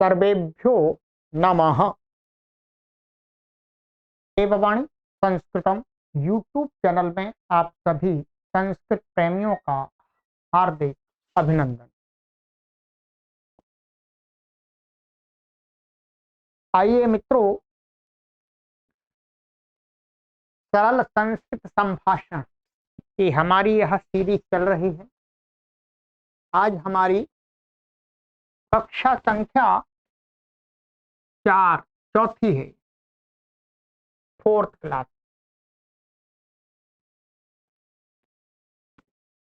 सर्वेभ्यो नमः। देववाणी संस्कृतम YouTube channel में आप सभी संस्कृत प्रेमियों का हार्दिक अभिनंदन। आइए मित्रों, सरल संस्कृत संभाषण की हमारी यह सीरीज चल रही है। आज हमारी कक्षा संख्या 4 चौथी है, 4th क्लास।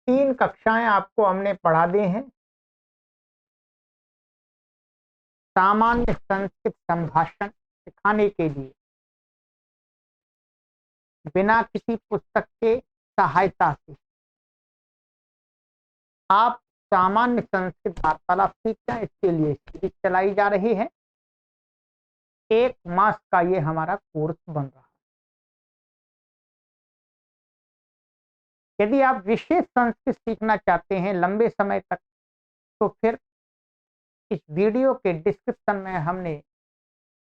3 कक्षाएं आपको हमने पढ़ा दी हैं। सामान्य संस्कृत संभाषण सिखाने के लिए बिना किसी पुस्तक के सहायता से आप सामान्य संस्कृत वार्तालाप सीख जाएं, इसके लिए सीरीज चलाई जा रही है। 1 मास का ये हमारा कोर्स बन रहा है। यदि आप विशेष संस्कृत सीखना चाहते हैं लंबे समय तक, तो फिर इस वीडियो के डिस्क्रिप्शन में हमने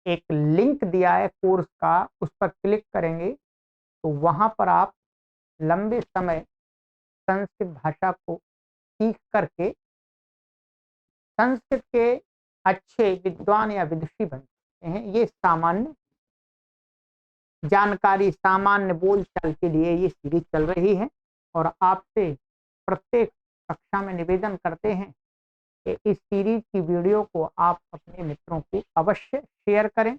एक लिंक दिया है कोर्स का, उस पर क्लिक करेंगे तो वहां पर आप लंबे समय संस्कृत भाषा को सीख करके संस्कृत के अच्छे विद्वान या विदुषी बन सकते हैं। ये सामान्य जानकारी, सामान्य बोलचाल के लिए ये सीरीज चल रही है और आपसे प्रत्येक कक्षा में निवेदन करते हैं कि इस सीरीज की वीडियो को आप अपने मित्रों को अवश्य शेयर करें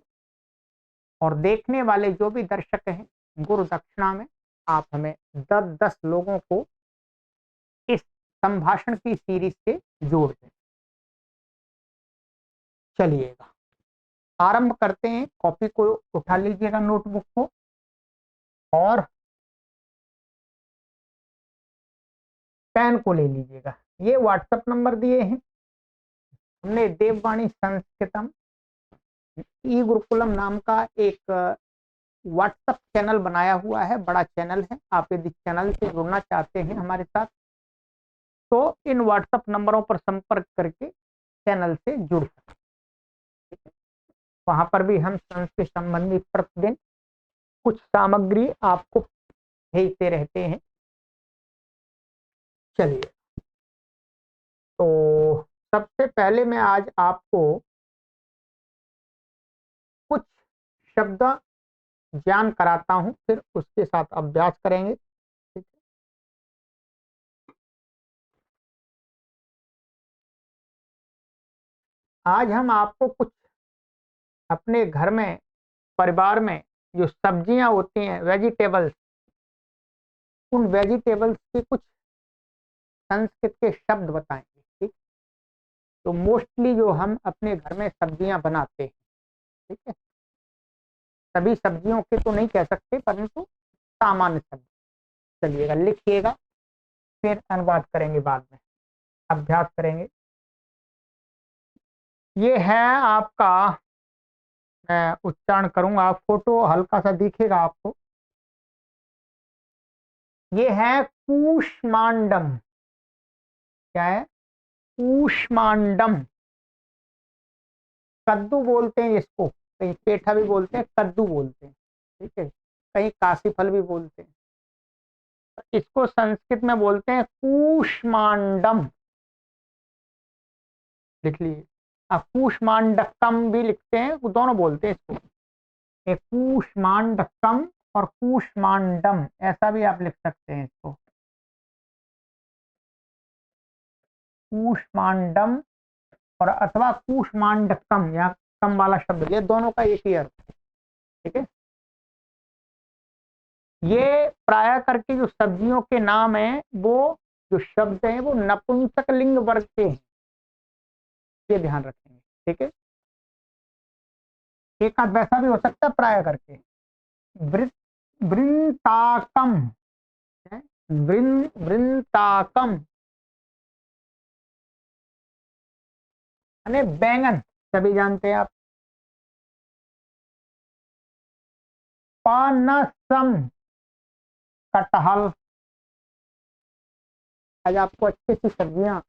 और देखने वाले जो भी दर्शक हैं, गुरु दक्षिणा में आप हमें 10-10 लोगों को इस संभाषण की सीरीज से जोड़ दें। चलिएगा आरंभ करते हैं। कॉपी को उठा लीजिएगा, नोटबुक को, और पेन को ले लीजिएगा। ये व्हाट्सएप नंबर दिए हैं हमने। देववाणी संस्कृतम ई गुरुकुलम नाम का एक व्हाट्सएप चैनल बनाया हुआ है, बड़ा चैनल है। आप यदि चैनल से जुड़ना चाहते हैं हमारे साथ, तो इन व्हाट्सएप नंबरों पर संपर्क करके चैनल से जुड़ सकते हैं। वहां पर भी हम संस्कृत संबंधी प्रतिदिन कुछ सामग्री आपको भेजते रहते हैं। चलिए, तो सबसे पहले मैं आज आपको कुछ शब्द ज्ञान कराता हूं, फिर उसके साथ अभ्यास करेंगे। ठीक है? आज हम आपको कुछ अपने घर में, परिवार में जो सब्जियां होती हैं, वेजिटेबल्स, उन वेजिटेबल्स के कुछ संस्कृत के शब्द बताएंगे। ठीक, तो मोस्टली जो हम अपने घर में सब्जियां बनाते हैं, ठीक है, सभी सब्जियों के तो नहीं कह सकते, परंतु सामान्य शब्द। चलिएगा, लिखिएगा, फिर अनुवाद करेंगे, बाद में अभ्यास करेंगे। ये है आपका, मैं उच्चारण करूंगा, फोटो हल्का सा दिखेगा आपको। ये है कूष्मांडम। क्या है? कूष्मांडम। कद्दू बोलते हैं इसको, कहीं पेठा भी बोलते हैं, कद्दू बोलते हैं, ठीक है, कहीं काशी फल भी बोलते हैं। इसको संस्कृत में बोलते हैं कूष्मांडम। लिख लीजिए। कूष्मांडकम भी लिखते हैं, वो दोनों बोलते हैं इसको। एक कूष्मांडकम और कूष्मांडम, ऐसा भी आप लिख सकते हैं इसको। कूष्मांडम और अथवा कूष्मांडकम, या कम वाला शब्द, ये दोनों का एक ही अर्थ है। ठीक है, ये प्राय करके जो सब्जियों के नाम हैं, वो जो शब्द हैं वो नपुंसक लिंग वर्ग के हैं, ये ध्यान रखेंगे। ठीक है, एक आध वैसा भी हो सकता है प्राय करके। वृंताकम, वृंताकम यानी बैंगन, सभी जानते हैं आप। पानसम, कटहल। आज आपको अच्छी अच्छी सब्जियां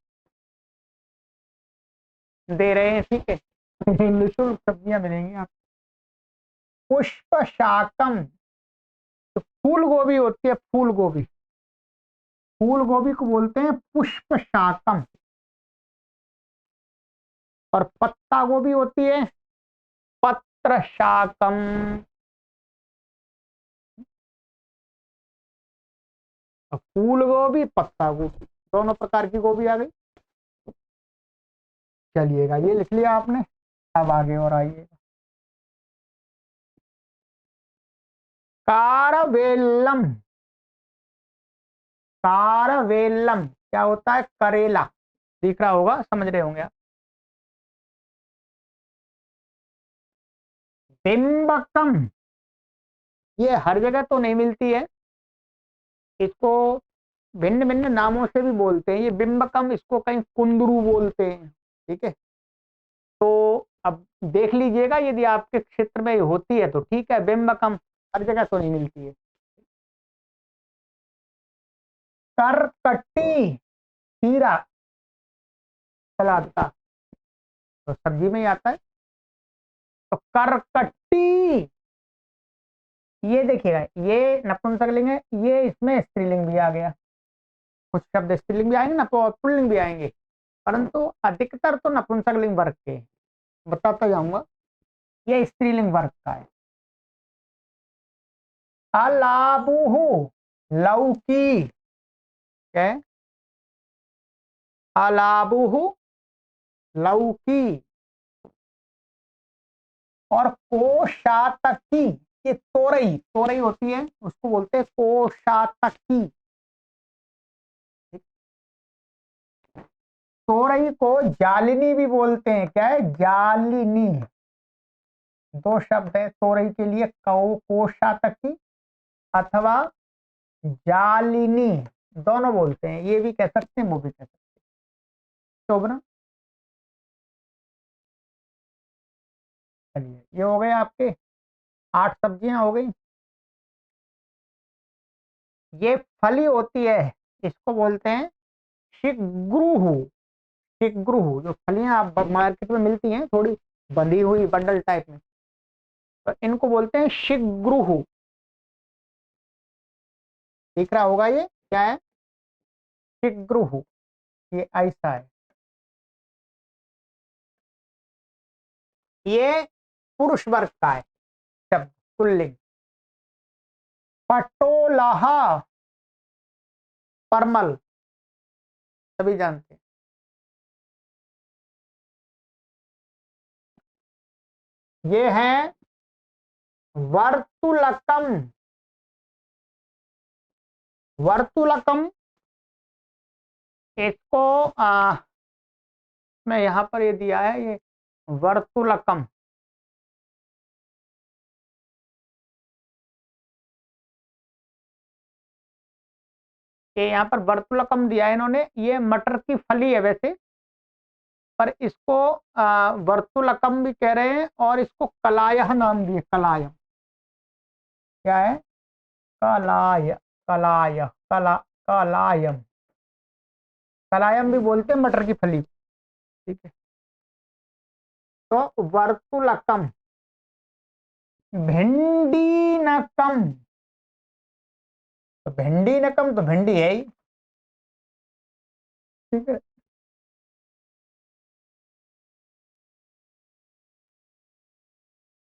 दे रहे हैं, ठीक है, निःशुल्क सब्जियां मिलेंगी आप। पुष्प शाकम, तो फूल गोभी होती है, फूल गोभी, फूल गोभी को बोलते हैं पुष्प शाकम। और पत्ता गोभी होती है पत्र शाकम। फूल गोभी, पत्ता गोभी, दोनों प्रकार की गोभी आ गई। चलिएगा, ये लिख लिया आपने। अब आगे और आइएगा। कारवेलम, कारवेलम क्या होता है? करेला। दिख रहा होगा, समझ रहे होंगे आप। बिम्बकम, ये हर जगह तो नहीं मिलती है, इसको भिन्न भिन्न नामों से भी बोलते हैं। ये बिम्बकम, इसको कहीं कुंदरू बोलते हैं। ठीक है, तो अब देख लीजिएगा, यदि आपके क्षेत्र में होती है तो ठीक है, बिम्बकम हर जगह तो नहीं मिलती है। करकटी, खीरा सलाद का, तो सब्जी में ही आता है। तो करकटी, ये देखिएगा, ये नपुंसकलिंग है, ये इसमें स्त्रीलिंग भी आ गया। कुछ शब्द स्त्रीलिंग भी आएंगे ना, तो पुल्लिंग भी आएंगे, परंतु अधिकतर तो नपुंसकलिंग वर्ग के। बताता जाऊंगा, ये स्त्रीलिंग वर्ग का है। अलाबुहु, लौकी, क्या है? अलाबुहु, लौकी। और कोशातकी, ये तोरई, तोरई होती है, उसको बोलते हैं कोशातकी। तोरई को जालिनी भी बोलते हैं। क्या है? जालिनी। दो शब्द है तोरई के लिए, कोशातकी अथवा जालिनी, दोनों बोलते हैं। ये भी कह सकते हैं, वो भी कह सकते हैं। शोभना। चलिए, ये हो गए आपके 8 सब्जियां हो गई। ये फली होती है, इसको बोलते हैं शिग्रुहु। शिग्रुहु, जो फलियां आप मार्केट में मिलती हैं थोड़ी बंधी हुई बंडल टाइप में, तो इनको बोलते हैं शिग्रुहु। दिख रहा होगा, ये क्या है? शिग्रुहु, ये ऐसा है। ये पुरुष वर्ग का है शब्द, पुल्लिंग। पटोलाहा, परमल, सभी जानते हैं। ये है वर्तुलकम। वर्तुलकम, इसको मैं यहां पर ये दिया है, ये वर्तुलकम। ये यहाँ पर वर्तुलकम दिया है इन्होंने। ये मटर की फली है वैसे, पर इसको वर्तुलकम भी कह रहे हैं, और इसको कलायह नाम दिए, कलायम। क्या है? कलाय, कलाय, कलायम, कलायम भी बोलते हैं मटर की फली। ठीक है, तो वर्तुलकम। भिंडी नकम, तो भिंडी नकम तो भिंडी है ही। ठीक है,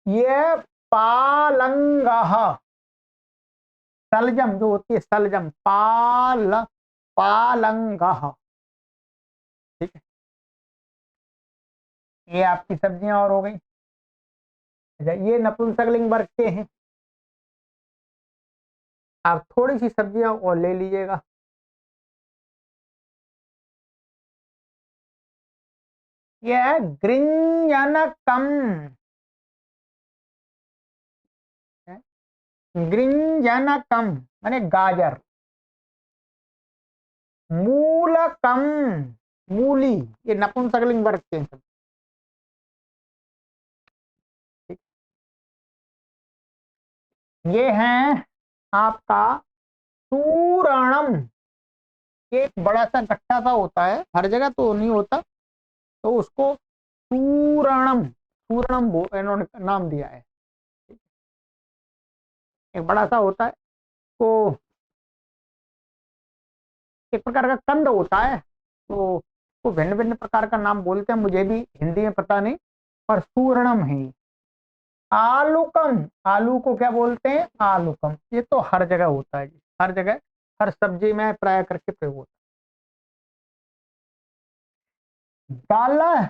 ये पालंगह, सलजम जो होती है, सलजम, पालंगह। ठीक है, ये आपकी सब्जियां और हो गई। अच्छा, ये नपुंसकलिंग वर्ग के हैं। आप थोड़ी सी सब्जियां और ले लीजिएगा। ये है गृंजनकम। गृंजनकम माने गाजर। मूलकम, मूली, ये नपुंसकलिंग वर्ग के हैं सब। ठीक? ये है आपका सूरणम। ये एक बड़ा सा गट्टा सा होता है, हर जगह तो नहीं होता, तो उसको सूरणम, सूरणम इन्होंने नाम दिया है। एक बड़ा सा होता है तो एक प्रकार का कंद होता है, तो वो भिन्न भिन्न प्रकार का नाम बोलते हैं, मुझे भी हिंदी में पता नहीं, पर सूरणम है। आलूकम, आलू को क्या बोलते हैं? आलूकम। ये तो हर जगह होता है जी, हर जगह, हर सब्जी में प्राय करके प्रयोग होता है। दल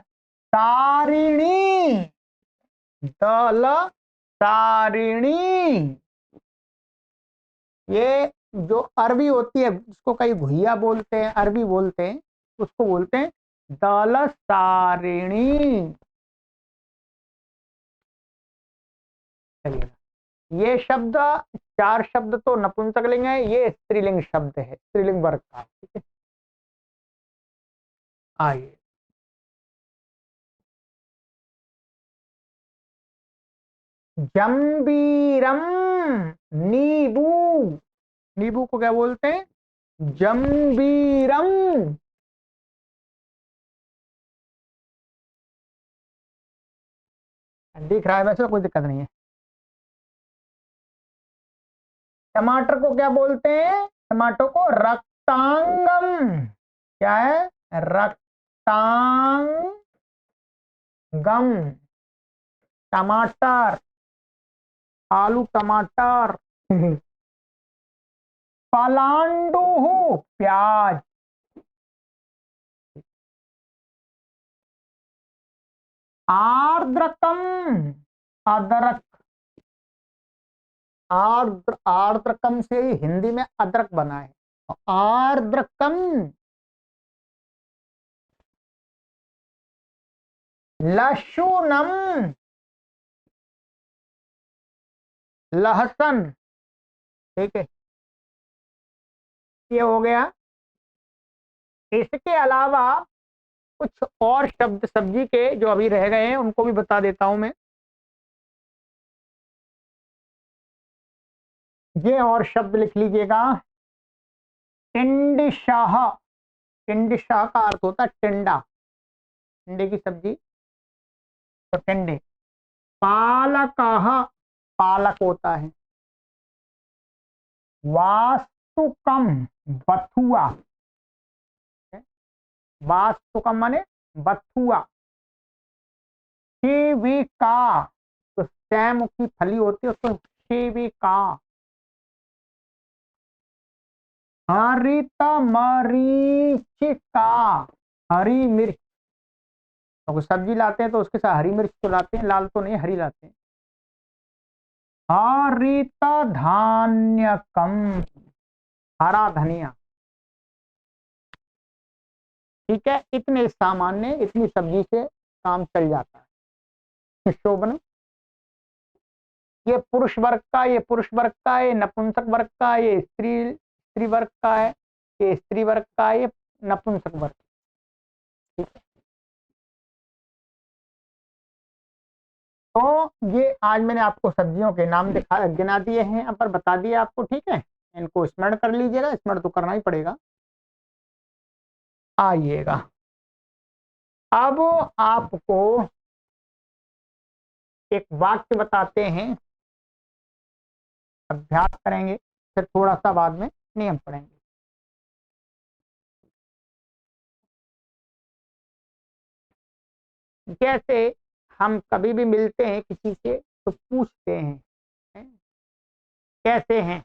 तारिणी, दल तारिणी, ये जो अरबी होती है जिसको कई घुइया बोलते हैं, अरबी बोलते हैं, उसको बोलते हैं दल तारिणी। चलिए, ये शब्द, चार शब्द तो नपुंसकलिंग है, ये स्त्रीलिंग शब्द है, स्त्रीलिंग वर्ग का। ठीक है, आइए, जम्बीरम, नींबू, नींबू को क्या बोलते हैं? जम्बीरम। दिख रहा है वैसे, कोई दिक्कत नहीं है। टमाटर को क्या बोलते हैं? टमाटर को रक्तांगम। क्या है? रक्तांगम। टमाटर, आलू टमाटर। पलांडू, प्याज। आर्द्रकम, अदरक। आर्द्रकम से ही हिंदी में अदरक बना है, आर्द्रकम। लशुनम, लहसुन। ठीक है, ये हो गया। इसके अलावा कुछ और शब्द सब्जी के जो अभी रह गए हैं उनको भी बता देता हूं मैं। ये और शब्द लिख लीजिएगा। टिंडिशाह, टिंडिशाह का अर्थ होता है टिंडा, टिंडे की सब्जी, तो टिंडे। पालकाह, पालक होता है। वास्तुकम, बथुआ। वास्तुकम माने बथुआ। शिविका, तो सैम की फली होती है उसको शिविका। हरित मरीचिका, हरी मिर्च। तो सब्जी लाते हैं तो उसके साथ हरी मिर्च तो लाते हैं, लाल तो नहीं, हरी लाते हैं। हरित धान्यकम, हरा धनिया। ठीक है, इतने सामान्य, इतनी सब्जी से काम चल जाता है। शोभन, ये पुरुष वर्ग का, ये पुरुष वर्ग का, ये नपुंसक वर्ग का, ये स्त्री स्त्री वर्ग का है, ये स्त्री वर्ग का, ये नपुंसक वर्ग। ठीक है, तो ये आज मैंने आपको सब्जियों के नाम गिना दिए हैं, अब पर बता दिए आपको। ठीक है, इनको स्मरण कर लीजिएगा, स्मरण तो करना ही पड़ेगा। आइएगा, अब आपको एक वाक्य बताते हैं, अभ्यास करेंगे, फिर थोड़ा सा बाद में नियम पढ़ेंगे। जैसे हम कभी भी मिलते हैं किसी से तो पूछते हैं, कैसे हैं?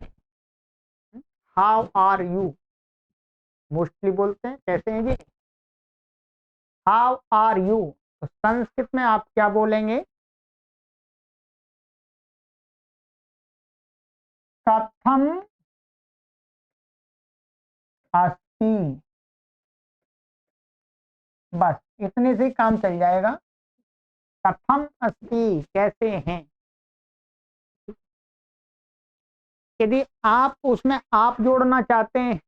हाउ आर यू, मोस्टली बोलते हैं कैसे हैं जी, हाउ आर यू। तो संस्कृत में आप क्या बोलेंगे? कथम अस्ति। बस इतने से ही काम चल जाएगा। कथम अस्ति, कैसे हैं। यदि आप उसमें आप जोड़ना चाहते हैं,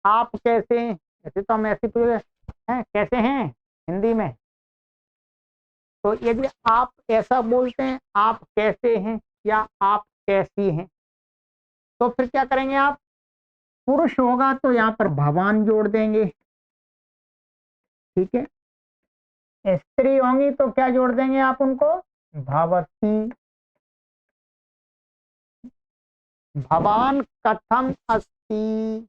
आप कैसे हैं, ऐसे तो हम ऐसे पूरे हैं कैसे हैं हिंदी में, तो यदि आप ऐसा बोलते हैं आप कैसे हैं या आप कैसी हैं, तो फिर क्या करेंगे आप? पुरुष होगा तो यहाँ पर भगवान जोड़ देंगे। ठीक है, स्त्री होंगी तो क्या जोड़ देंगे आप उनको, भवती। भवान कथम अस्ति,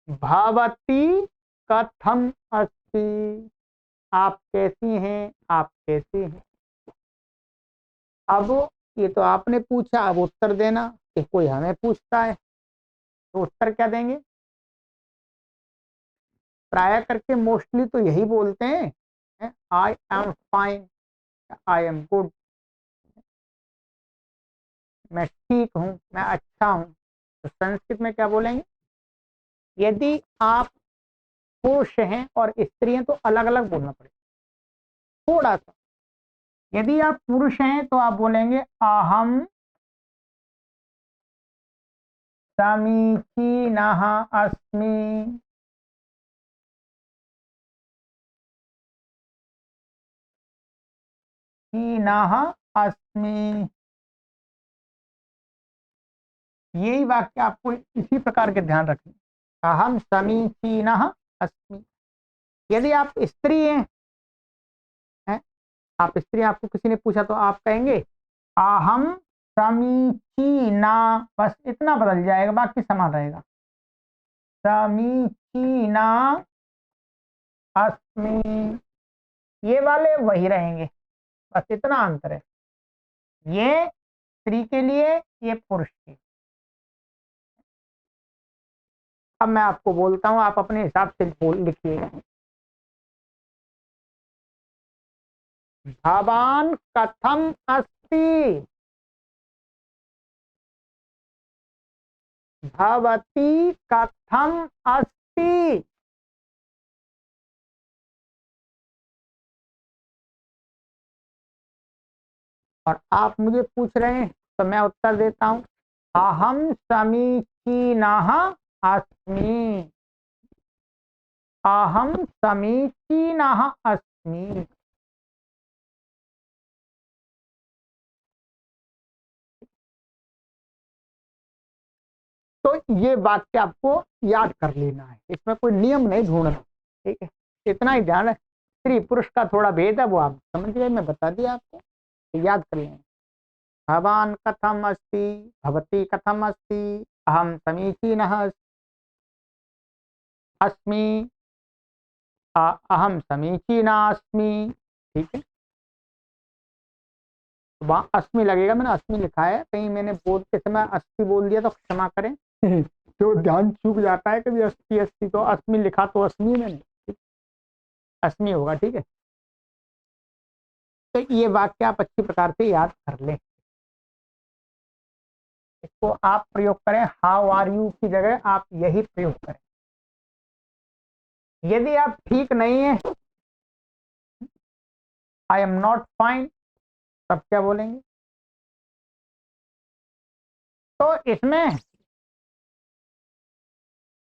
भवती कथम अस्ति, आप कैसी हैं, आप कैसे हैं। अब ये तो आपने पूछा, अब उत्तर देना कि कोई हमें पूछता है तो उत्तर क्या देंगे। प्राय करके मोस्टली तो यही बोलते हैं, I am fine, I am good, मैं ठीक हूं, मैं अच्छा हूं। तो संस्कृत में क्या बोलेंगे। यदि आप पुरुष हैं और स्त्री हैं तो अलग अलग बोलना पड़ेगा थोड़ा सा। यदि आप पुरुष हैं तो आप बोलेंगे अहम समीचीनः अस्मि, हीनः अस्मि। यही वाक्य आपको इसी प्रकार के ध्यान रखने, अहम समीचीनः अस्मि। यदि आप स्त्री हैं, आप स्त्री, आपको किसी ने पूछा तो आप कहेंगे अहम समीचीना, बस इतना बदल जाएगा, बाकी समान रहेगा। समीचीना अस्मि, ये वाले वही रहेंगे, बस इतना अंतर है। ये स्त्री के लिए, ये पुरुष के। अब मैं आपको बोलता हूं, आप अपने हिसाब से बोल लिखिएगा। भवान कथम अस्ति, भवती कथम अस्ति। और आप मुझे पूछ रहे हैं तो मैं उत्तर देता हूं, अहम समीचीनः अस्मि, अहम समीचीनः अस्मि। तो ये वाक्य आपको याद कर लेना है, इसमें कोई नियम नहीं ढूंढना, ठीक है। इतना ही ध्यान है, स्त्री पुरुष का थोड़ा भेद है वो आप समझ गए, मैं बता दिया आपको, तो याद कर लेना। भवान कथम अस्ति, भवती कथम अस्ति, अहम समीचीनः अस्मि, अहम समीचीना अस्मि, ठीक है। वहां अस्मि लगेगा, मैंने अस्मि लिखा है, कहीं मैंने बोलते समय अस्ति बोल दिया तो क्षमा करें। जो ध्यान चूक जाता है कभी अस्ति अस्ति, तो अस्मि लिखा तो अस्मि मैंने, अस्मि होगा, ठीक है। तो ये वाक्य आप अच्छी प्रकार से याद कर लें। इसको आप प्रयोग करें, हाउ आर यू की जगह आप यही प्रयोग करें। यदि आप ठीक नहीं है, आई एम नॉट फाइन, तब क्या बोलेंगे। तो इसमें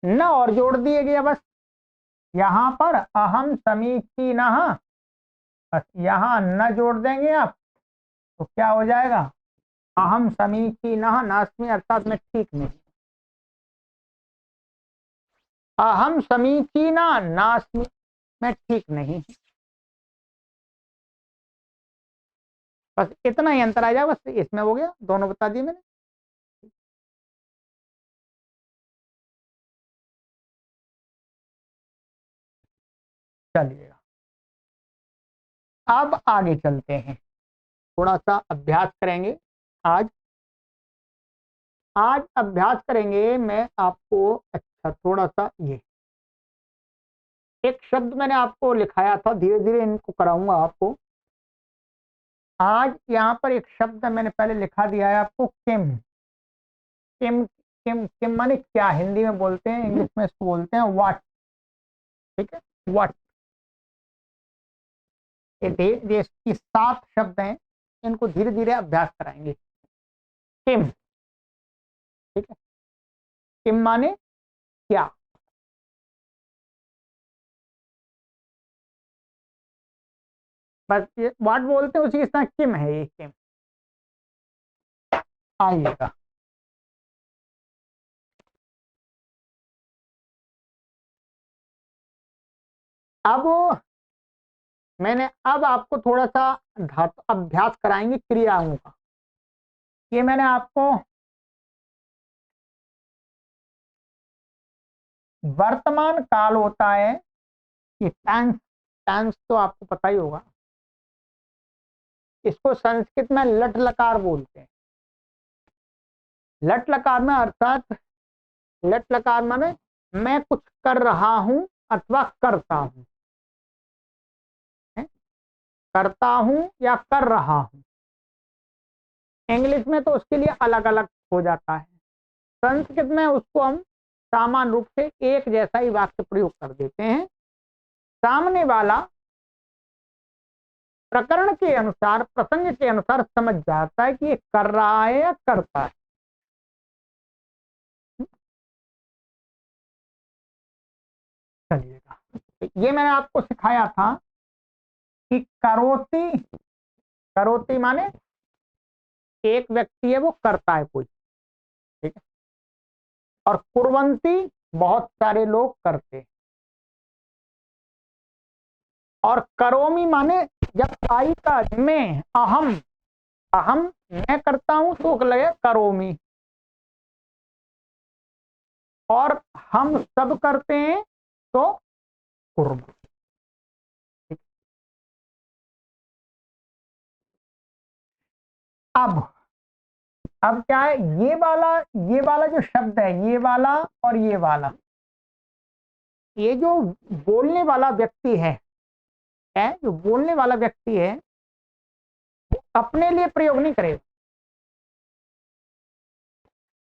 न और जोड़ दिए गया, बस यहां पर अहम समीचीनः, बस यहां न जोड़ देंगे आप तो क्या हो जाएगा, अहम समीचीनः नास्मि, अर्थात मैं ठीक नहीं। अहम समीचीना नास्मि, मैं ठीक नहीं। बस इतना ही अंतर आ जाए, बस इसमें हो गया, दोनों बता दिए मैंने। चलिएगा, अब आगे चलते हैं, थोड़ा सा अभ्यास करेंगे। आज आज अभ्यास करेंगे, मैं आपको अच्छा थोड़ा सा ये एक शब्द मैंने आपको लिखाया था, धीरे धीरे इनको कराऊंगा आपको। आज यहाँ पर एक शब्द मैंने पहले लिखा दिया है आपको, किम। किम किम किम माने क्या, हिंदी में बोलते हैं, इंग्लिश में इसको बोलते हैं व्हाट, ठीक है, व्हाट। ये इसकी 7 शब्द हैं, इनको धीरे धीरे अभ्यास कराएंगे। किम, ठीक है, किम माने क्या। बस ये व्हाट बोलते हैं, उसी के साथ किम है, ये किम। आइएगा, अब मैंने अब आपको थोड़ा सा धातु अभ्यास कराएंगे क्रियाओं का। ये मैंने आपको वर्तमान काल होता है, ये टेंस, टेंस तो आपको पता ही होगा। इसको संस्कृत में लट लकार बोलते हैं। लट लकार में अर्थात लट लकार माने मैं कुछ कर रहा हूं अथवा करता हूं, करता हूं या कर रहा हूं। इंग्लिश में तो उसके लिए अलग अलग हो जाता है। संस्कृत में उसको हम सामान्य रूप से एक जैसा ही वाक्य प्रयोग कर देते हैं। सामने वाला प्रकरण के अनुसार, प्रसंग के अनुसार समझ जाता है कि ये कर रहा है या करता है। चलिएगा, ये मैंने आपको सिखाया था कि करोति, करोति माने एक व्यक्ति है वो करता है कोई, ठीक है। और कुर्वंती बहुत सारे लोग करते हैं। और करोमी माने जब आई का मैं, अहम, अहम मैं करता हूं तो लगे करोमी। और हम सब करते हैं तो कुर्म। अब अब क्या है, ये वाला जो शब्द है, ये वाला और ये वाला, ये जो बोलने वाला व्यक्ति है जो बोलने वाला व्यक्ति है वो अपने लिए प्रयोग नहीं करेगा।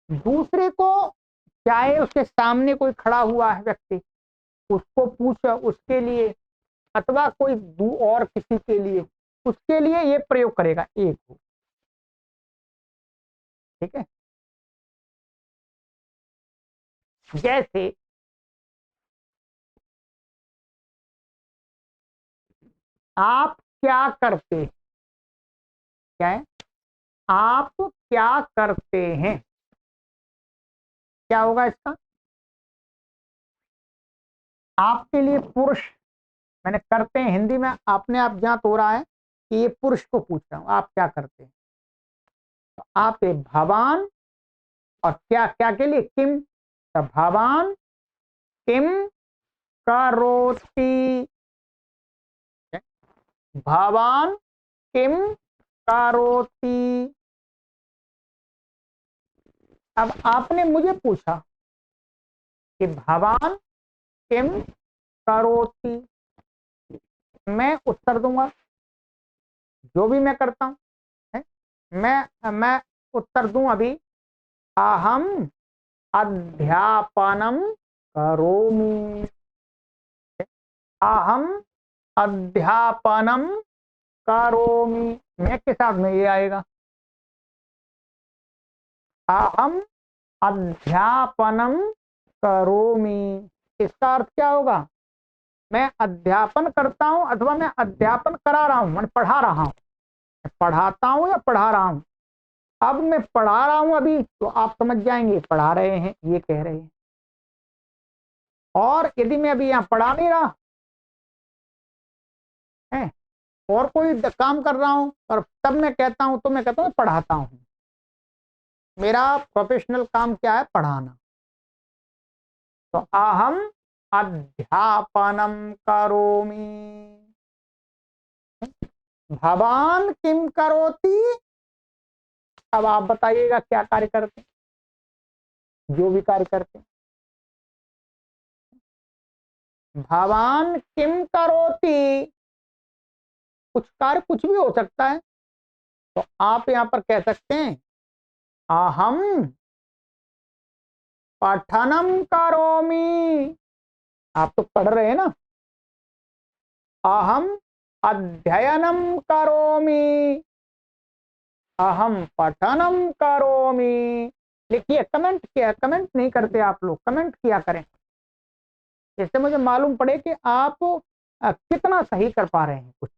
दूसरे को, चाहे उसके सामने कोई खड़ा हुआ है व्यक्ति, उसको पूछो उसके लिए, अथवा कोई और किसी के लिए, उसके लिए ये प्रयोग करेगा एक को, ठीक है। जैसे आप क्या करते, क्या है, आप क्या करते हैं, क्या होगा इसका। आपके लिए पुरुष, मैंने करते हैं हिंदी में आपने आप ज्ञात हो रहा है कि ये पुरुष को पूछ रहा हूं आप क्या करते हैं। तो आप भवान, और क्या क्या के लिए किम, तो भवान किम करोति, भवान किम करोति। अब आपने मुझे पूछा कि भवान किम करोति, मैं उत्तर दूंगा जो भी मैं करता हूं, है? मैं उत्तर दूं अभी, अहम अध्यापनम करोमि, अहम अध्यापनम करोमि। मैं के साथ में ये आएगा, अहम अध्यापनम करोमि। इसका अर्थ क्या होगा, मैं अध्यापन करता हूं अथवा मैं अध्यापन करा रहा हूं, मैं पढ़ा रहा हूं, पढ़ाता हूं या पढ़ा रहा हूं। अब मैं पढ़ा रहा हूं अभी, तो आप समझ जाएंगे पढ़ा रहे हैं ये कह रहे हैं। और यदि मैं अभी यहाँ पढ़ा नहीं रहा है और कोई काम कर रहा हूं और तब मैं कहता हूं, तो मैं कहता हूं पढ़ाता हूं। मेरा प्रोफेशनल काम क्या है, पढ़ाना। तो अहम अध्यापनम करोमि। भवान किम करोति, अब आप बताइएगा क्या कार्य करते हैं, जो भी कार्य करते हैं। भवान किम करोति, कुछ कार्य कुछ भी हो सकता है। तो आप यहां पर कह सकते हैं अहम पठनम करोमि, आप तो पढ़ रहे हैं ना। अहम अध्ययनम करोमि, अहम पठनम करोमि। लिखिए, कमेंट किया, कमेंट नहीं करते आप लोग, कमेंट किया करें, इससे मुझे मालूम पड़े कि आप कितना सही कर पा रहे हैं कुछ।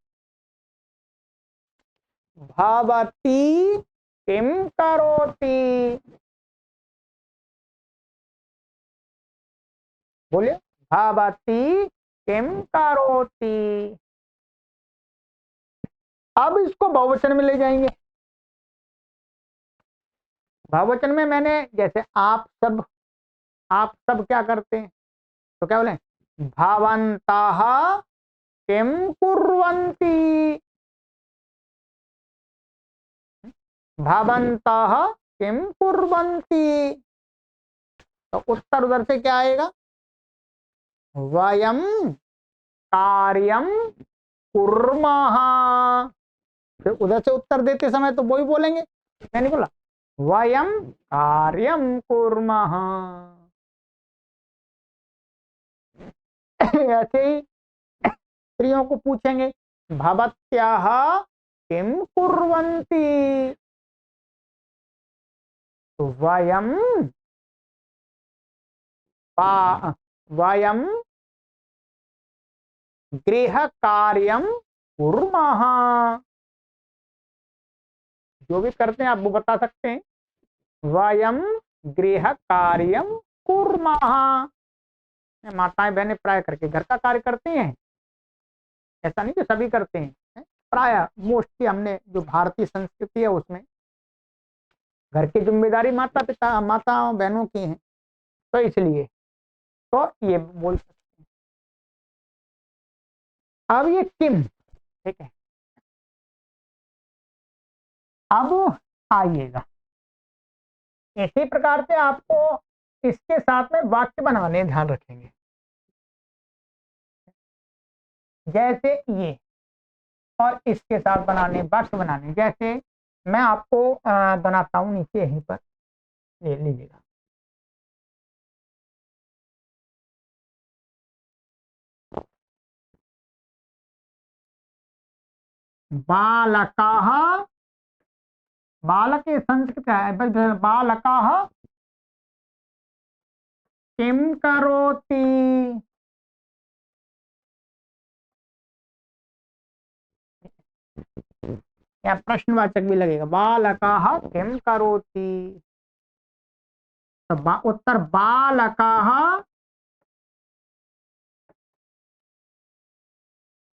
भवती किम करोति, बोलिए, भवती किम करोति। अब इसको बहुवचन में ले जाएंगे। बहुवचन में मैंने जैसे आप सब क्या करते हैं, तो क्या बोले, भवन्तः किं कुर्वन्ति, भवन्तः किं कुर्वन्ति। तो उत्तर उधर से क्या आएगा, वयं कार्यं कुर्मः। फिर उधर से उत्तर देते समय तो वही बोलेंगे, मैंने बोला वयं कार्यं कुर्मः। ऐसे ही स्त्रियों को पूछेंगे, भवत्याः किं कुर्वन्ति, तो वयं गृह कार्यं कुर्मः। जो भी करते हैं आप वो बता सकते हैं, वयं गृह कार्यं कुर्मः। माताएं बहनें प्राय करके घर का कार्य करती हैं, ऐसा नहीं कि सभी करते हैं, प्राय मोस्टली हमने जो भारतीय संस्कृति है उसमें घर की जिम्मेदारी माता बहनों की हैं, तो इसलिए तो ये बोल सकते हैं। अब ये किम, ठीक है, अब आइएगा इसी प्रकार से आपको इसके साथ में वाक्य बनाने ध्यान रखेंगे। जैसे ये और इसके साथ बनाने वाक्य बनाने, जैसे मैं आपको बनाता हूं नीचे यहीं पर ले लीजिएगा। बालकाः, बालक संस्कृत है, बालकाः किं करोति, या प्रश्नवाचक भी लगेगा, बालकाः किं करोति। तो उत्तर बालकाः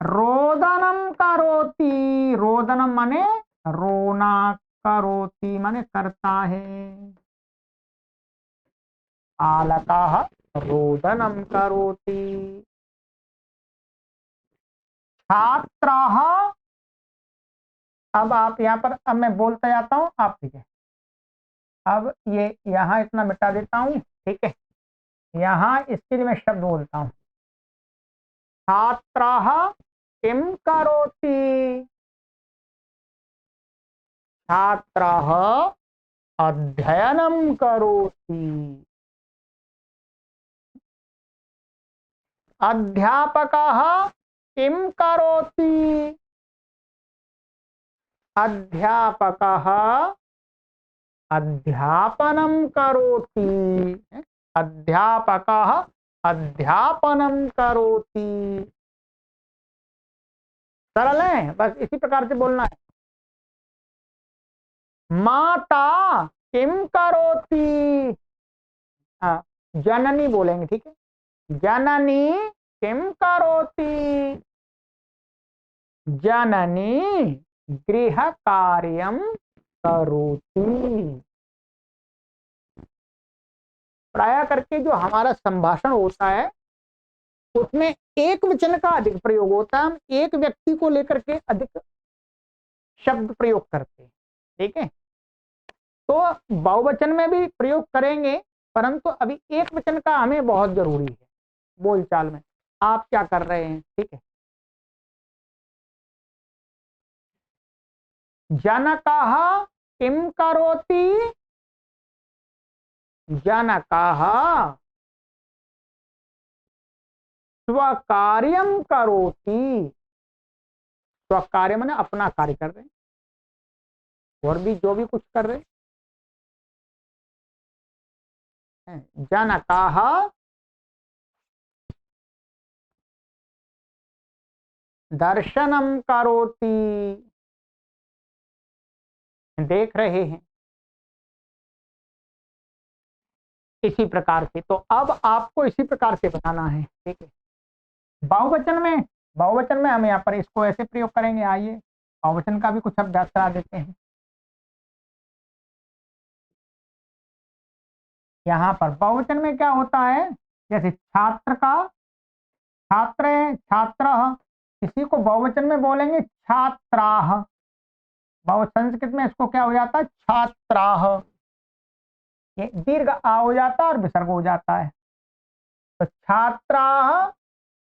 रोदनम करोति, रोदनम माने रोना, करोति माने करता है, बालकाः रोदनम करोति। छात्राः, अब आप यहाँ पर, अब मैं बोलता जाता हूँ, आप ठीक है, अब ये यहाँ इतना मिटा देता हूँ, ठीक है, यहाँ इसके लिए मैं शब्द बोलता हूँ, छात्राः किं करोति, छात्राः अध्ययनं करोति। अध्यापकः किं करोति, अध्यापकः अध्यापनं करोति, अध्यापकः अध्यापनं करोति। सरल है, बस इसी प्रकार से बोलना है। माता किं करोति, जननी बोलेंगे, ठीक है, जननी किं करोति, जननी गृह कार्यं करोति। प्राय करके जो हमारा संभाषण होता है उसमें एक वचन का अधिक प्रयोग होता है, हम एक व्यक्ति को लेकर के अधिक शब्द प्रयोग करते हैं, ठीक है। तो बहुवचन में भी प्रयोग करेंगे, परंतु अभी एक वचन का हमें बहुत जरूरी है बोलचाल में। आप क्या कर रहे हैं, ठीक है। जनकः किं करोति, जनकः स्वकार्यं करोति, स्वकार्य माने अपना कार्य कर रहे हैं, और भी जो भी कुछ कर रहे हैं। जनकः दर्शनं करोति, देख रहे हैं, इसी प्रकार से। तो अब आपको इसी प्रकार से बताना है, ठीक है। बहुवचन में हम यहाँ पर इसको ऐसे प्रयोग करेंगे, आइए, बहुवचन का भी कुछ अभ्यास करा देते हैं। यहाँ पर बहुवचन में क्या होता है, जैसे छात्र का छात्र है, छात्र, इसी को बहुवचन में बोलेंगे छात्राः। संस्कृत में इसको क्या हो जाता है, छात्राः। ये दीर्घ आ हो जाता है और विसर्ग हो जाता है। तो छात्राः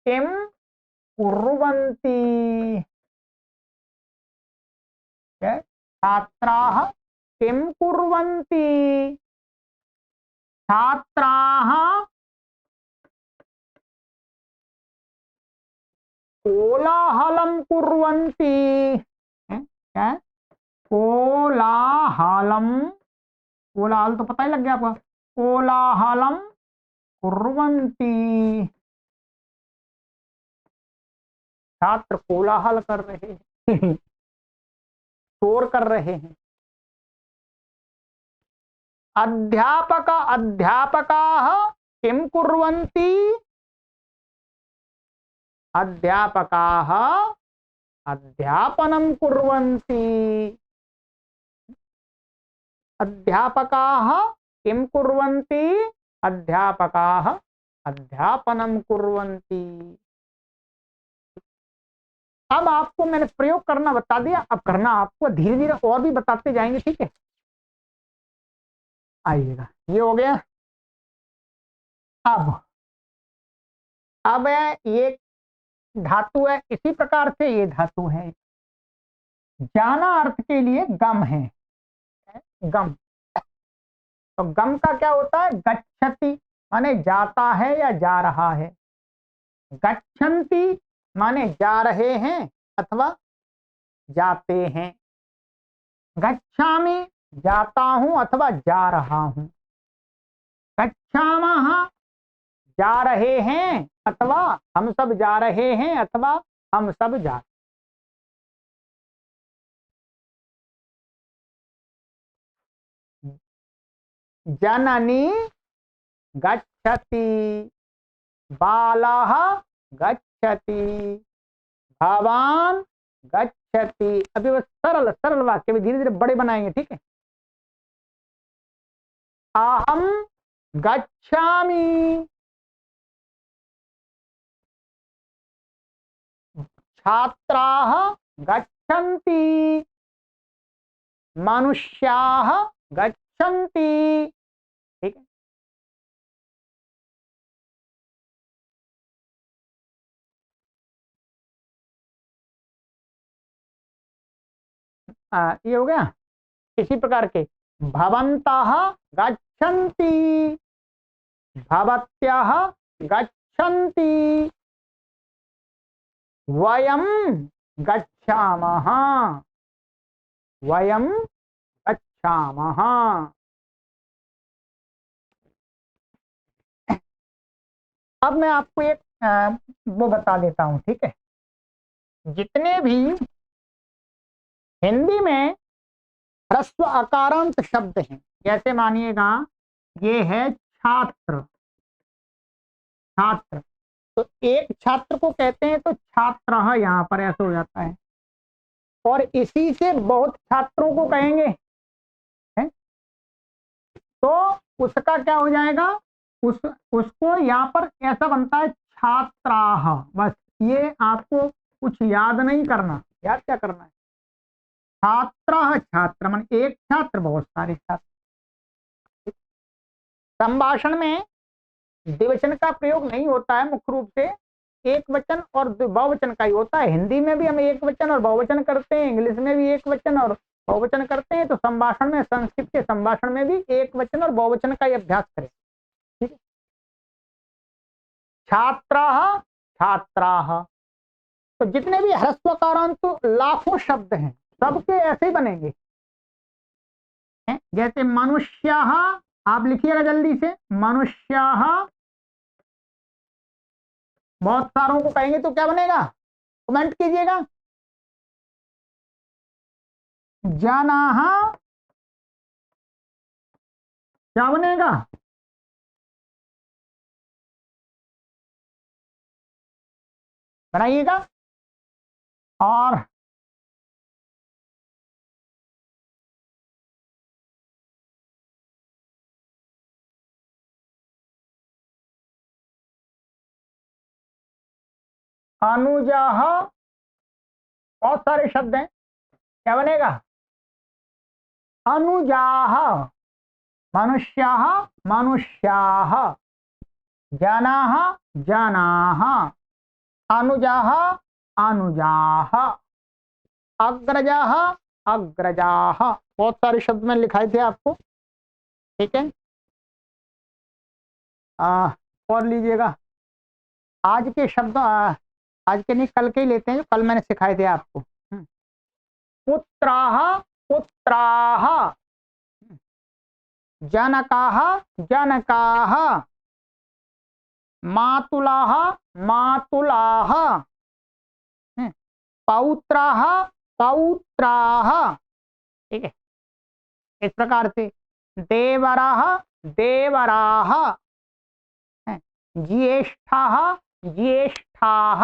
किम कुर्वन्ति, छात्राः किम कुर्वन्ति, छात्राः कोलाहलं कुर्वन्ति। क्या, कोलाहलम, कोलाहल तो पता ही लग गया आपको, कोलाहलम कुर्वन्ति, छात्र कोलाहल कर रहे हैं शोर कर रहे हैं। अध्यापक अध्यापकाः किं कुर्वन्ति, अध्यापकाः अध्यापनं कुर्वन्ति, अध्यापकाः किं कुर्वन्ति, अध्यापकाः अध्यापनं कुर्वन्ति। अब आपको मैंने प्रयोग करना बता दिया, अब करना आपको, धीरे धीरे और भी बताते जाएंगे, ठीक है। आइएगा, ये हो गया। अब ये धातु है, इसी प्रकार से ये धातु है। जाना अर्थ के लिए गम है, गम। तो गम का क्या होता है, गच्छति माने जाता है या जा रहा है, गच्छन्ति माने जा रहे हैं अथवा जाते हैं, गच्छामि जाता हूं अथवा जा रहा हूं, गच्छामः जा रहे हैं अथवा हम सब जा रहे हैं अथवा हम सब जा, जननी गच्छति, बालः गच्छति, भवान गच्छति। अभी बस सरल सरल वाक्य भी धीरे धीरे बड़े बनाएंगे, ठीक है। अहम गच्छामि, छात्राः गच्छन्ति, मनुष्याः गच्छन्ति, ठीक है। ये हो गया। इसी प्रकार के भवन्तः गच्छन्ति, भवत्याः गच्छन्ति, वयं गच्छामः, वयं गच्छामः। अब मैं आपको एक वो बता देता हूं, ठीक है। जितने भी हिंदी में ह्रस्व अकारांत शब्द हैं, जैसे मानिएगा ये है छात्र, छात्र, तो एक छात्र को कहते हैं तो छात्र यहाँ पर ऐसा हो जाता है, और इसी से बहुत छात्रों को कहेंगे है? तो उसका क्या हो जाएगा, उसको यहाँ पर ऐसा बनता है छात्राः। बस ये आपको कुछ याद नहीं करना, याद क्या करना है, छात्र, छात्र मान एक छात्र, बहुत सारे छात्र। संभाषण में द्विवचन का प्रयोग नहीं होता है, मुख्य रूप से एक वचन और बहुवचन का ही होता है। हिंदी में भी हम एक वचन और बहुवचन करते हैं, इंग्लिश में भी एक वचन और बहुवचन करते हैं। तो संभाषण में, संस्कृत के संभाषण में भी एक वचन और बहुवचन का ही अभ्यास करें, ठीक है। छात्राः, छात्राः, तो जितने भी ह्रस्वकारांत तो लाखों शब्द हैं, सबके ऐसे ही बनेंगे। जैसे मनुष्याः, आप लिखिएगा जल्दी से, मनुष्याः, बहुत सारों को कहेंगे तो क्या बनेगा, कमेंट कीजिएगा। जनाः, क्या बनेगा, बनाइएगा। और अनुजाह, बहुत सारे शब्द हैं, क्या बनेगा? अनुजाह, मनुष्याः मनुष्याः, जनाः जनाः, अनुजाः अनुजाः, अग्रजाः अग्रजाः। बहुत सारे शब्द में लिखाए थे आपको, ठीक है। और लीजिएगा आज के शब्द, आज के नहीं कल के ही लेते हैं जो कल मैंने सिखाए थे आपको। पुत्राः पुत्राः, जनकाः जनकाः, मातुलाः मातुलाः, पौत्राः पौत्राः, ठीक है। इस प्रकार से देवराः देवराः, ज्येष्ठाः ज्येष्ठाः,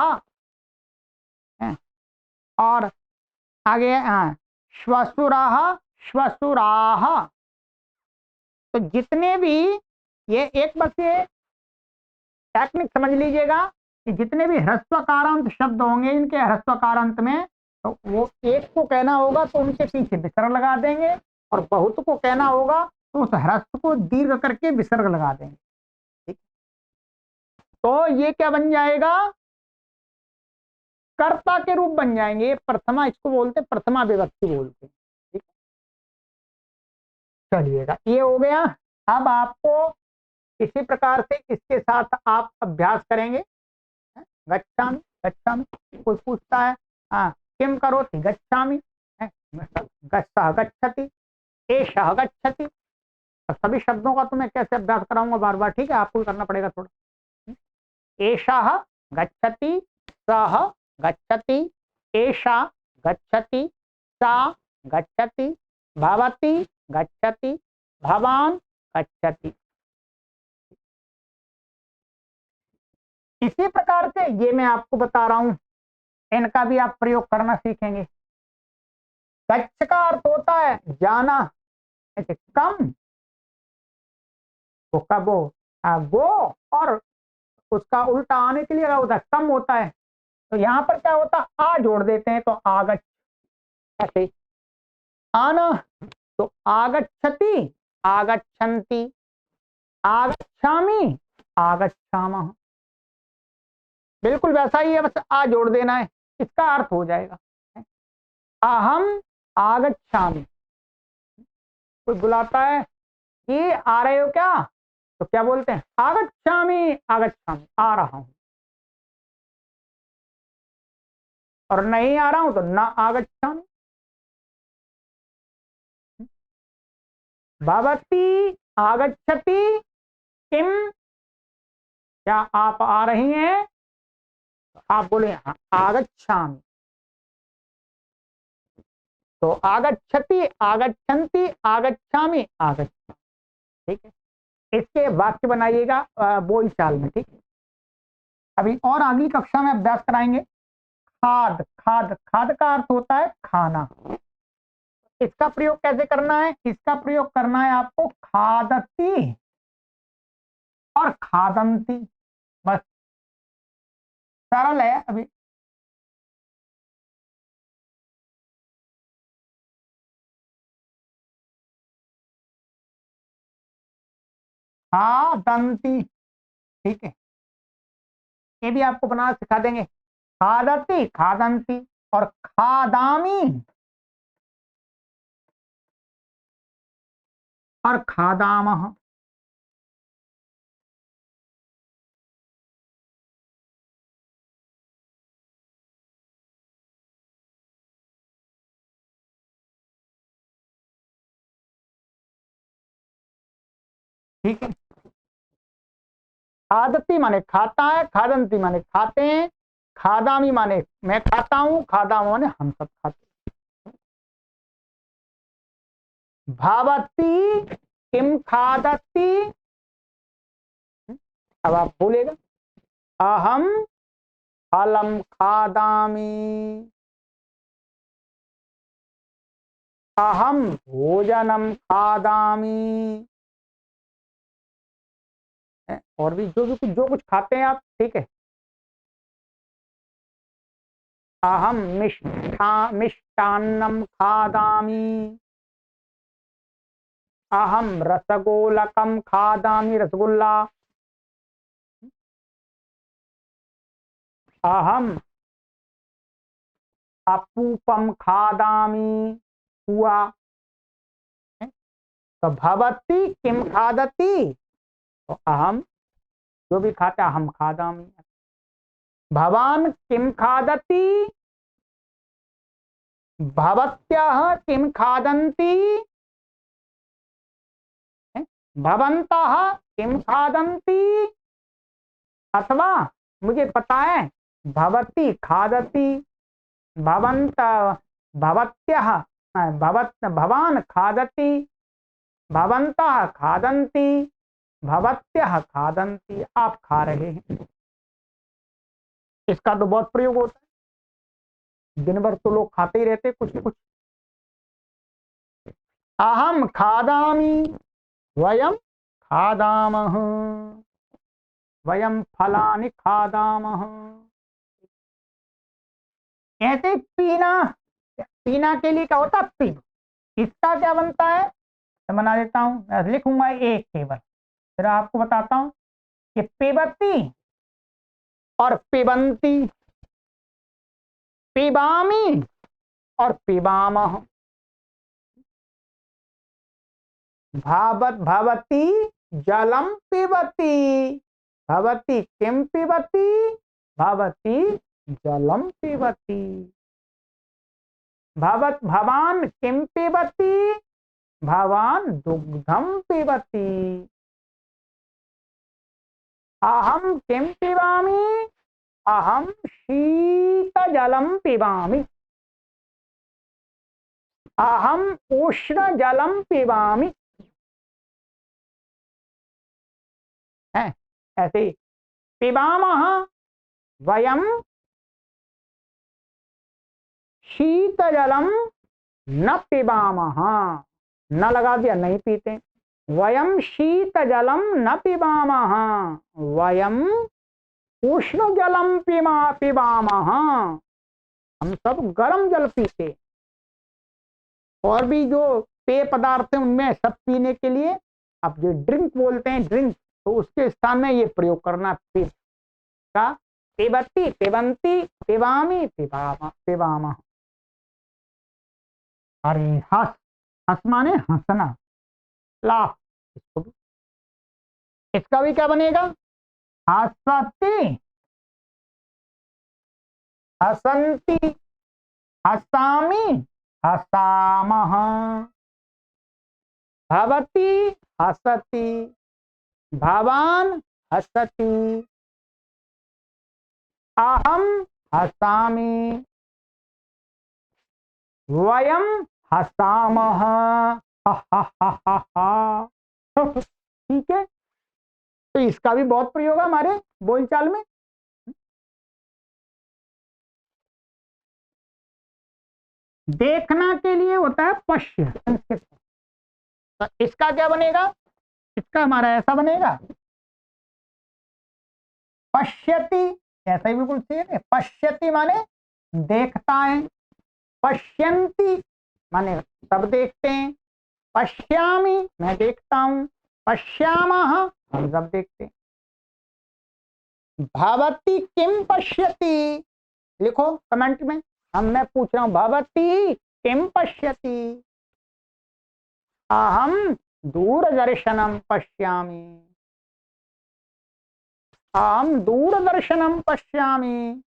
और आगे श्वशुराः श्वशुराः। तो जितने भी ये एक बस ये टेक्निक समझ लीजिएगा कि जितने भी ह्रस्वकारांत शब्द होंगे इनके ह्रस्वकारांत में, तो वो एक को कहना होगा तो उनके पीछे विसर्ग लगा देंगे, और बहुत को कहना होगा तो उस ह्रस्व को दीर्घ करके विसर्ग लगा देंगे, ठीक। तो ये क्या बन जाएगा? कर्ता के रूप बन जाएंगे। प्रथमा, इसको बोलते प्रथमा विभक्ति बोलते हैं, ठीक। चलिएगा, ये हो गया। अब आपको इसी प्रकार से इसके साथ आप अभ्यास करेंगे। गच्छामि गच्छामि, कोई पूछता है किम करोति, गच्छामि, गच्छः गच्छति, एषः गच्छति। सभी शब्दों का तो मैं कैसे अभ्यास कराऊंगा बार बार, ठीक है, आपको करना पड़ेगा थोड़ा। एषः गच्छति, सः गच्छति, एषा गच्छति, सा गच्छति, भवति गच्छति, भवान गच्छति। इसी प्रकार से ये मैं आपको बता रहा हूं, इनका भी आप प्रयोग करना सीखेंगे। गच्छ का अर्थ होता है जाना, ऐसे कम, वो कब गो, और उसका उल्टा आने के लिए क्या होता है? कम होता है। तो यहां पर क्या होता है? आ जोड़ देते हैं तो आगच्छ, ऐसे आना, तो आगच्छति आगच्छन्ति, आगच्छामि आगच्छामः, बिल्कुल वैसा ही है, बस आ जोड़ देना है, इसका अर्थ हो जाएगा। अहम आगच्छामि, कोई बुलाता है कि आ रहे हो क्या, तो क्या बोलते हैं? आगच्छामि आगच्छामि, आ रहा हूं। और नहीं आ रहा हूं तो ना आगच्छामि। भवती आगच्छति किम, क्या आप आ रही हैं? आप बोले हाँ, आगच्छामि। तो आगच्छति आगच्छन्ति आगच्छामि आगच्छामि, ठीक है। इसके वाक्य बनाइएगा बोल चाल में, ठीक है। अभी और अगली कक्षा में अभ्यास कराएंगे। खाद खाद, खाद का अर्थ होता है खाना। इसका प्रयोग कैसे करना है? इसका प्रयोग करना है आपको खादती और खादंती, बस सरल है। अभी खादंती, ठीक है, ये भी आपको बनाना सिखा देंगे। खादती खादंती और खादामी और खादामः, ठीक है। खादती माने खाता है, खादंती माने खाते हैं, खादामी माने मैं खाता हूं, खादाम माने हम सब खाते हैं। भावती किम खादती, अब आप बोलेगा अहम फलम खादामी, अहम भोजनम खादामी, और भी जो कुछ खाते हैं आप, ठीक है। अहम मिष्टान्नं खादामि, अहम रसगोलकं खादामि, रसगुल्ला, अहम अपूपम खादामि, पुआ। तो भवती किम खादती, तो अहम जो भी खाता अहम खादामि। भवान किम खादति, भवत्यः किम खादन्ति, भवन्तः किम खादन्ति। अथवा मुझे पता है भवती खादति, भवंत भवत्यः भवान खादति, भवन्तः खादन्ति, भवत्यः खादन्ति, आप खा रहे हैं। इसका तो बहुत प्रयोग होता है, दिन भर तो लोग खाते ही रहते कुछ कुछ। अहम खादामि, वयम खादामः, वयम फलानि खादामः। ऐसे पीना, पीना के लिए क्या होता है पिब, इसका क्या बनता है मैं बना देता हूं, मैं लिखूंगा एक केवल, फिर आपको बताता हूं कि पिबती और पिबंती, पिबामी और पिबामः। भवती जलम पिबती, भवती किम पिबती, भवती जलम पिबती। भवान किम पिबती, भवान दुग्धम पिबती। अहम किम पिबामि, अहम शीतजलम पिबामि, अहम उष्ण जलम पिबामि। है ऐसे पिबामः, वयम शीतजलम न पिबामः, न लगा दिया नहीं पीते, वयम शीतजलम न पिबामः, वयम उष्ण जलम पिबामः, हम सब गर्म जल पीते। और भी जो पेय पदार्थ हैं उनमें सब पीने के लिए आप जो ड्रिंक बोलते हैं ड्रिंक, तो उसके स्थान में ये प्रयोग करना पिब का, पिबती पिबंती पिबामी पिबामः। अरे हंस, हंस माने हंसना, लाफ, इसका भी क्या बनेगा, हंसती, हसंती, हसामी, हसामः। भवती हसति, भवान हसति, अहम हसामि, वयम हसामः। ठीक है, तो इसका भी बहुत प्रयोग है हमारे बोलचाल में। देखना के लिए होता है पश्य, संस्कृत, तो इसका क्या बनेगा, इसका हमारा ऐसा बनेगा पश्यति, ऐसा ही बिल्कुल सही है। पश्यति माने देखता है, पश्यन्ति माने सब देखते हैं, पश्यामि मैं देखता हूं, पश्यामः हम सब देखते हैं। भवती किम पश्यति, लिखो कमेंट में, मैं पूछ रहा हूं भवती किम पश्यति, अहम दूरदर्शनम पश्यामि, अहम दूरदर्शनम पश्यामि,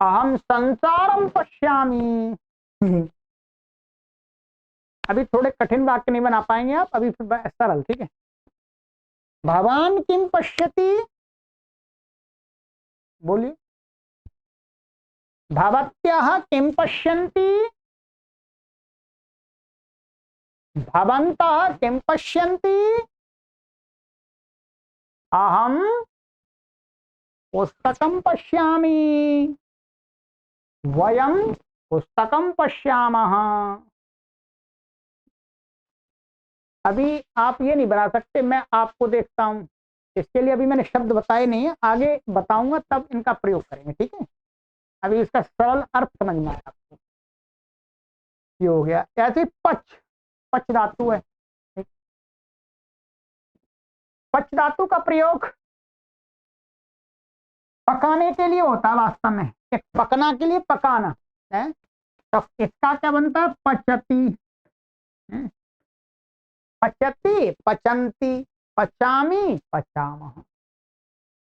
अहम संसारम पश्यामि। अभी थोड़े कठिन वाक्य नहीं बना पाएंगे आप, अभी फिर सरल, ठीक है। भवान किम पश्यति, बोलिए, भवत्यः किम पश्यन्ति, भवन्तः किम पश्यन्ति, अहम पुस्तकं पश्यामि, वयम पुस्तकं पश्यामः। अभी आप ये नहीं बना सकते मैं आपको देखता हूं, इसके लिए अभी मैंने शब्द बताए नहीं है, आगे बताऊंगा तब इनका प्रयोग करेंगे, ठीक है। अभी इसका सरल अर्थ समझ में आया आपको। ये हो गया। ऐसे पच, पच धातु है। पच धातु का प्रयोग पकाने के लिए होता है वास्तव में, पकना के लिए, पकाना है। तो इसका क्या बनता है? पचती, पचती, पचंती, पचामी, पचामह।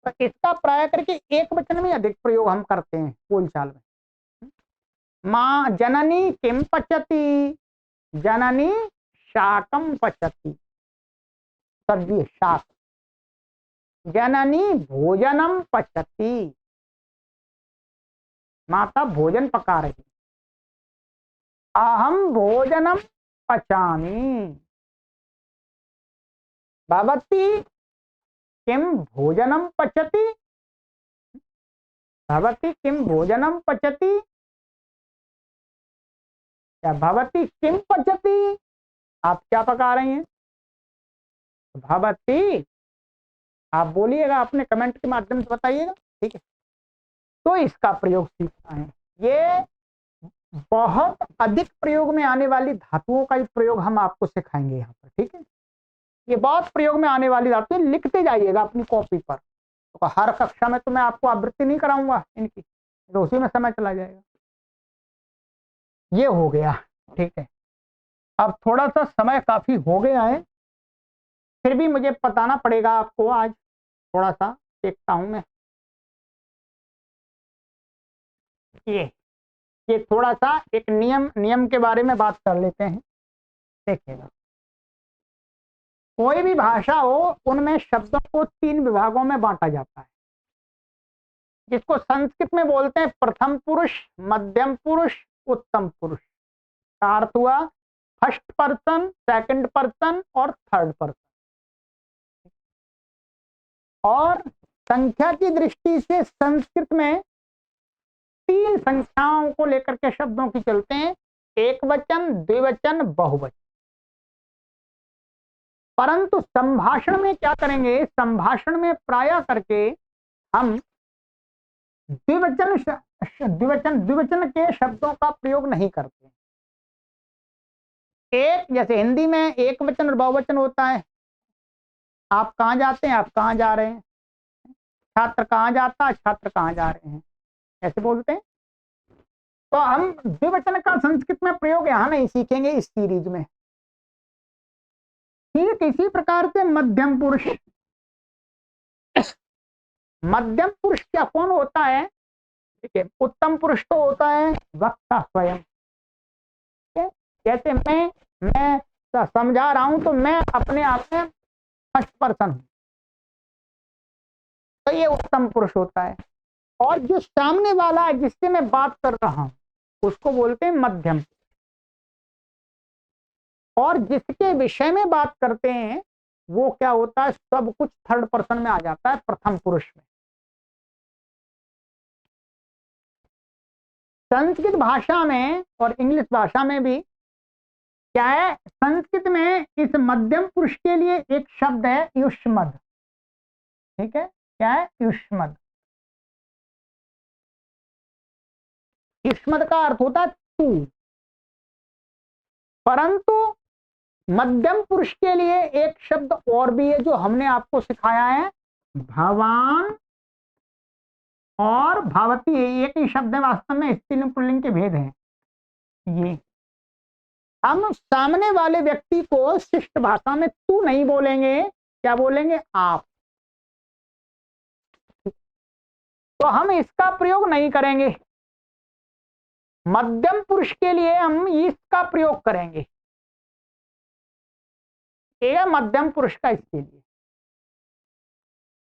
तो इसका प्राय करके एक वचन में अधिक प्रयोग हम करते हैं बोलचाल में। माँ जननी किम पचती, जननी शाकम पचती, सब्जी शाक। जननी भोजनम पचती, माता भोजन पका रही। अहम भोजनम पचामी, भवती किम भोजनम पचती, भवती किम भोजनम पचती, या भवती किम पचती, आप क्या पका रही हैं? भवती, आप बोलिएगा, अपने कमेंट के माध्यम से बताइएगा, ठीक है। तो इसका प्रयोग सीखना है। ये बहुत अधिक प्रयोग में आने वाली धातुओं का ही प्रयोग हम आपको सिखाएंगे यहाँ पर, ठीक है। ये बहुत प्रयोग में आने वाली धातु, लिखते जाइएगा अपनी कॉपी पर। तो हर कक्षा में तो मैं आपको आवृत्ति नहीं कराऊंगा इनकी, तो उसी में समय चला जाएगा। ये हो गया, ठीक है। अब थोड़ा सा समय काफी हो गया है, फिर भी मुझे बताना पड़ेगा आपको आज। थोड़ा सा देखता हूं मैं, ये थोड़ा सा एक नियम के बारे में बात कर लेते हैं। देखिएगा, कोई भी भाषा हो, उनमें शब्दों को 3 विभागों में बांटा जाता है, जिसको संस्कृत में बोलते हैं प्रथम पुरुष, मध्यम पुरुष, उत्तम पुरुष। का अर्थ हुआ फर्स्ट पर्सन, सेकंड पर्सन और थर्ड पर्सन। और संख्या की दृष्टि से संस्कृत में 3 संख्याओं को लेकर के शब्दों की चलते हैं, एक वचन, द्विवचन, बहुवचन। परंतु संभाषण में क्या करेंगे? संभाषण में प्राय करके हम द्विवचन के शब्दों का प्रयोग नहीं करते। एक, जैसे हिंदी में एक वचन और बहुवचन होता है। आप कहाँ जाते हैं, आप कहाँ जा रहे हैं। छात्र कहाँ जाता है, छात्र कहाँ जा रहे हैं, ऐसे बोलते हैं। तो हम द्विवचन का संस्कृत में प्रयोग यहां नहीं सीखेंगे इस सीरीज में। ठीक इसी प्रकार से मध्यम पुरुष, मध्यम पुरुष क्या कौन होता है? ठीक है, उत्तम पुरुष तो होता है वक्ता स्वयं। जैसे मैं समझा रहा हूं तो मैं अपने आप में फर्स्ट पर्सन हूं, तो ये उत्तम पुरुष होता है। और जो सामने वाला है जिससे मैं बात कर रहा हूं, उसको बोलते हैं मध्यम। और जिसके विषय में बात करते हैं वो क्या होता है? सब कुछ थर्ड पर्सन में आ जाता है, प्रथम पुरुष में। संस्कृत भाषा में और इंग्लिश भाषा में भी क्या है? संस्कृत में इस मध्यम पुरुष के लिए एक शब्द है युष्मद। ठीक है, क्या है? युष्मद। युष्मद का अर्थ होता है तू। परंतु मध्यम पुरुष के लिए एक शब्द और भी है जो हमने आपको सिखाया है, भवान और भवती। एक ही शब्द है, वास्तव में स्त्रीलिंग पुल्लिंग के भेद हैं। ये हम सामने वाले व्यक्ति को शिष्ट भाषा में तू नहीं बोलेंगे, क्या बोलेंगे? आप। तो हम इसका प्रयोग नहीं करेंगे। मध्यम पुरुष के लिए हम इसका प्रयोग करेंगे, यह मध्यम पुरुष का।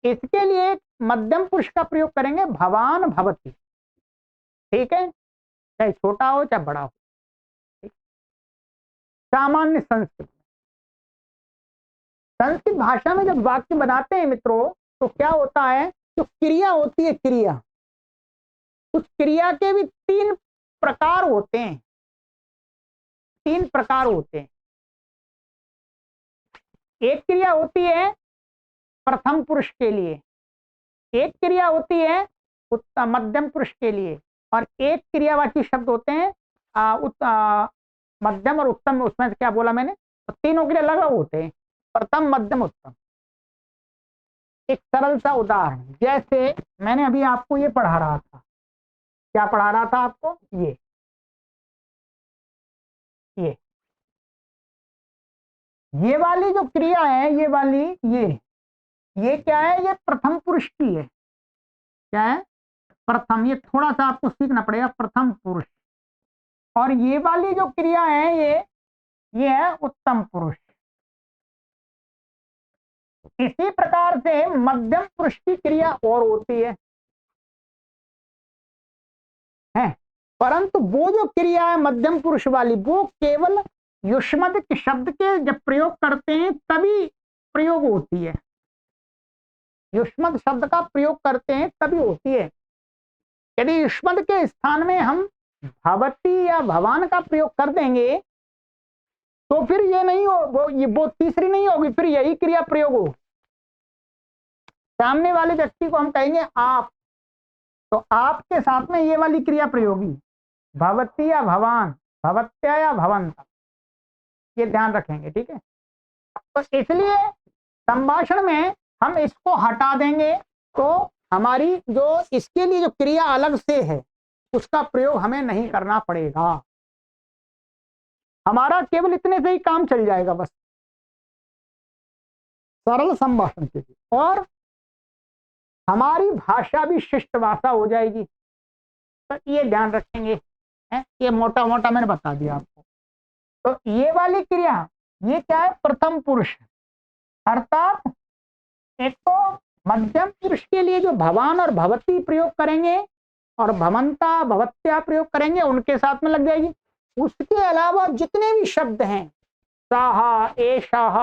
इसके लिए मध्यम पुरुष का प्रयोग करेंगे भवान भवती। ठीक है, चाहे छोटा हो चाहे बड़ा हो। सामान्य संस्कृत भाषा में जब वाक्य बनाते हैं मित्रों, तो क्या होता है? जो क्रिया होती है, क्रिया, उस क्रिया के भी 3 प्रकार होते हैं। 3 प्रकार होते हैं। एक क्रिया होती है प्रथम पुरुष के लिए, एक क्रिया होती है उत्तम मध्यम पुरुष के लिए, और एक क्रियावाची शब्द होते हैं मध्यम और उत्तम। उसमें से क्या बोला मैंने, तो तीनों के लिए अलग अलग होते हैं, प्रथम मध्यम उत्तम। एक सरल सा उदाहरण, जैसे मैंने अभी आपको ये पढ़ा रहा था, क्या पढ़ा रहा था आपको, ये वाली जो क्रिया है, ये वाली, ये क्या है, ये प्रथम पुरुष की है। क्या है, प्रथम। ये थोड़ा सा आपको सीखना पड़ेगा, प्रथम पुरुष। और ये वाली जो क्रिया है, ये है उत्तम पुरुष। इसी प्रकार से मध्यम पुरुष की क्रिया और होती है। परंतु वो जो क्रिया है मध्यम पुरुष वाली, वो केवल युष्मद् शब्द के जब प्रयोग करते हैं तभी प्रयोग होती है। युष्मद् शब्द का प्रयोग करते हैं तभी होती है। यदि युष्मद् के स्थान में हम भवती या भवान का प्रयोग कर देंगे तो फिर ये नहीं हो, वो तीसरी नहीं होगी, फिर यही क्रिया प्रयोग हो। सामने वाले व्यक्ति को हम कहेंगे आप, तो आपके साथ में ये वाली क्रिया प्रयोगी, भवती या भवान, भवत्या या भवंत, ये ध्यान रखेंगे, ठीक है। तो इसलिए संभाषण में हम इसको हटा देंगे तो हमारी जो इसके लिए जो क्रिया अलग से है उसका प्रयोग हमें नहीं करना पड़ेगा। हमारा केवल इतने से ही काम चल जाएगा, बस सरल संभाषण के लिए, और हमारी भाषा भी शिष्ट भाषा हो जाएगी। तो ये ध्यान रखेंगे, ये मोटा मोटा मैंने बता दिया आपको। तो ये वाली क्रिया, ये क्या है, प्रथम पुरुष, अर्थात एक तो मध्यम पुरुष के लिए जो भवान और भवती प्रयोग करेंगे और भवंता भवत्या प्रयोग करेंगे, उनके साथ में लग जाएगी। उसके अलावा जितने भी शब्द हैं, साहा, एषः,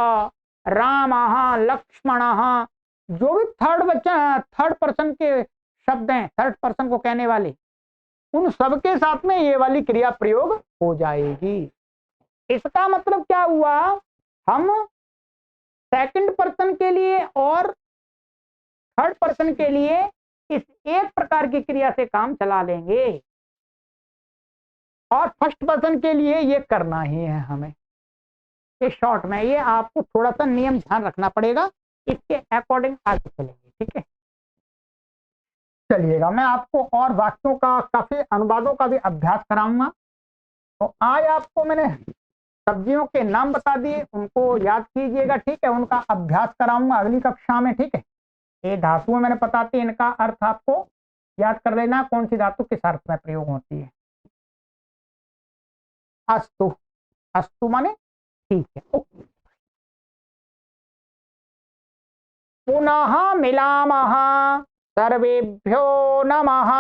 रामः, लक्ष्मणः, जो भी थर्ड पर्सन के शब्द हैं, थर्ड पर्सन को कहने वाले, उन सबके साथ में ये वाली क्रिया प्रयोग हो जाएगी। इसका मतलब क्या हुआ, हम सेकंड पर्सन के लिए और थर्ड पर्सन के लिए इस एक प्रकार की क्रिया से काम चला लेंगे, और फर्स्ट पर्सन के लिए ये करना ही है हमें। ये शॉर्ट में, ये आपको थोड़ा सा नियम ध्यान रखना पड़ेगा, इसके अकॉर्डिंग आगे चलेंगे, ठीक है। चलिएगा, मैं आपको और वाक्यों का, काफी अनुवादों का भी अभ्यास कराऊंगा। तो आज आपको मैंने सब्जियों के नाम बता दिए, उनको याद कीजिएगा, ठीक है। उनका अभ्यास कराऊंगा अगली कक्षा में, ठीक है। ये धातुएं मैंने बताती, इनका अर्थ आपको याद कर लेना, कौन सी धातु किस अर्थ में प्रयोग होती है। अस्तु, अस्तु माने ठीक है, ओके। पुनः मिलामः, सर्वेभ्यो नमः।